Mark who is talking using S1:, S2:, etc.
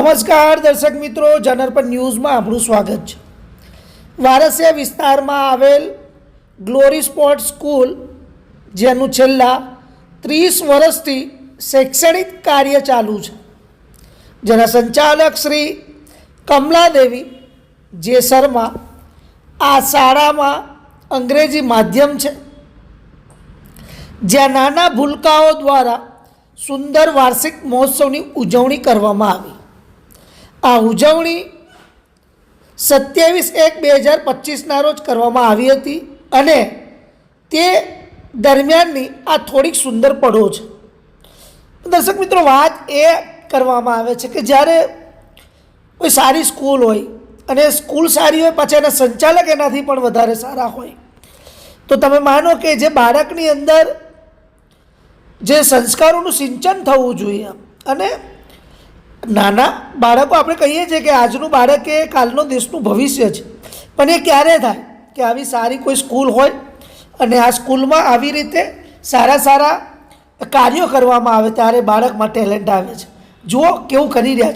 S1: નમસ્કાર દર્શક મિત્રો, જનરપન ન્યૂઝમાં આપણું સ્વાગત છે। વારસિયા વિસ્તારમાં આવેલ ગ્લોરી સ્પોર્ટ સ્કૂલ, જેનું છેલ્લા 30 વર્ષથી શૈક્ષણિક કાર્ય ચાલુ છે, જેના સંચાલક શ્રી કમલાદેવી જે શર્મા, આ શાળામાં અંગ્રેજી માધ્યમ છે, જ્યાં નાના ભૂલકાઓ દ્વારા સુંદર વાર્ષિક મહોત્સવની ઉજવણી કરવામાં આવી। આ ઉજવણી 27/1/2025ના રોજ કરવામાં આવી હતી અને તે દરમિયાનની આ થોડીક સુંદર પળો છે। દર્શક મિત્રો, વાત એ કરવામાં આવે છે કે જ્યારે કોઈ સારી સ્કૂલ હોય અને સ્કૂલ સારી હોય, પાછા એના સંચાલક એનાથી પણ વધારે સારા હોય, તો તમે માનો કે જે બાળકની અંદર જે સંસ્કારોનું સિંચન થવું જોઈએ, અને નાના બાળકો આપણે કહીએ છીએ કે આજનું બાળક એ કાલનો દેશનું ભવિષ્ય છે, પણ એ ક્યારે થાય કે આવી સારી કોઈ સ્કૂલ હોય અને આ સ્કૂલમાં આવી રીતે સારા સારા કાર્યો કરવામાં આવે, ત્યારે બાળકમાં ટેલેન્ટ આવે છે। જુઓ કેવું કરી રહ્યા છે।